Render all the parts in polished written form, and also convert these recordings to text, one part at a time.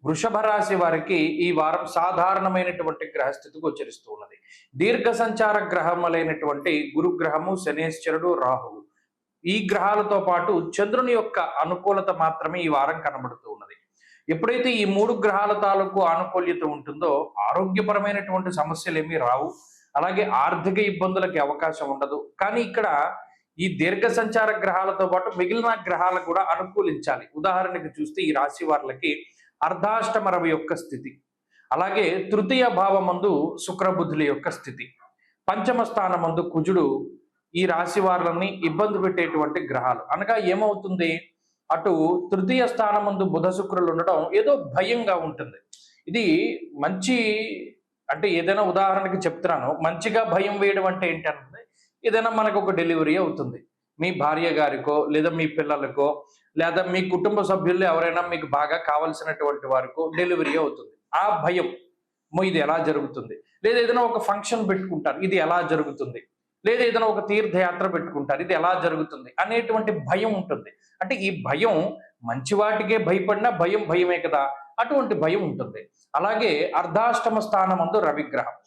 వృషభ రాశి వారికి ఈ వారం సాధారణమైనటువంటి గ్రహస్థితి గోచరిస్తూ ఉన్నది. దీర్ఘ సంచార గ్రహములైనటువంటి గురుగ్రహము, శనేశ్వరుడు, రాహువు ఈ గ్రహాలతో పాటు చంద్రుని యొక్క అనుకూలత మాత్రమే ఈ వారం కనబడుతూ ఉన్నది. ఎప్పుడైతే ఈ మూడు గ్రహాల తాలూకు ఆనుకూల్యత ఉంటుందో ఆరోగ్యపరమైనటువంటి సమస్యలు ఏమీ రావు. అలాగే ఆర్థిక ఇబ్బందులకి అవకాశం ఉండదు. కానీ ఇక్కడ ఈ దీర్ఘ సంచార గ్రహాలతో పాటు మిగిలిన గ్రహాలు కూడా అనుకూలించాలి. ఉదాహరణకి చూస్తే ఈ రాశి వారికి అర్ధాష్టమ రవి యొక్క స్థితి, అలాగే తృతీయ భావమందు శుక్రబుద్ధుల యొక్క స్థితి, పంచమ స్థానమందు కుజుడు ఈ రాశి వారిని ఇబ్బంది పెట్టేటువంటి గ్రహాలు. అనగా ఏమవుతుంది, అటు తృతీయ స్థానమందు బుధ శుక్రులు ఉండడం ఏదో భయంగా ఉంటుంది. ఇది మంచి అంటే ఏదైనా ఉదాహరణకి చెప్తున్నాను, మంచిగా భయం వేయడం అంటే ఏంటంటే ఏదైనా మనకు ఒక డెలివరీ అవుతుంది. మీ భార్య గారికో లేదా మీ పిల్లలకో లేదా మీ కుటుంబ సభ్యుల్లో ఎవరైనా మీకు బాగా కావలసినటువంటి వారికో డెలివరీ అవుతుంది. ఆ భయం ఇది ఎలా జరుగుతుంది, లేదా ఏదైనా ఒక ఫంక్షన్ పెట్టుకుంటారు, ఇది ఎలా జరుగుతుంది, లేదా ఏదైనా ఒక తీర్థయాత్ర పెట్టుకుంటారు, ఇది ఎలా జరుగుతుంది అనేటువంటి భయం ఉంటుంది. అంటే ఈ భయం మంచి వాటికే భయపడినా భయం భయమే కదా, అటువంటి భయం ఉంటుంది. అలాగే అర్ధాష్టమ స్థానమందు రవిగ్రహం,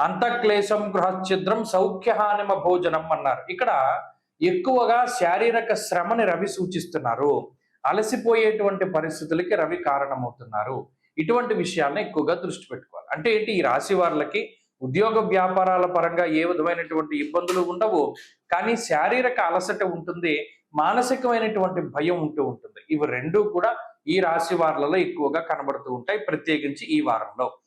అంతఃక్లేశం గృహఛిద్రం సౌఖ్యహానిమ భోజనం అన్నారు. ఇక్కడ ఎక్కువగా శారీరక శ్రమని రవి సూచిస్తున్నారు. అలసిపోయేటువంటి పరిస్థితులకి రవి కారణమవుతున్నారు. ఇటువంటి విషయాలను ఎక్కువగా దృష్టి పెట్టుకోవాలి. అంటే ఏంటి, ఈ రాశి వారికి ఉద్యోగ వ్యాపారాల పరంగా ఏ విధమైనటువంటి ఇబ్బందులు ఉండవు, కానీ శారీరక అలసట ఉంటుంది, మానసికమైనటువంటి భయం ఉంటూ ఉంటుంది. ఇవి రెండూ కూడా ఈ రాశి వారిలో ఎక్కువగా కనబడుతూ ఉంటాయి, ప్రత్యేకించి ఈ వారంలో.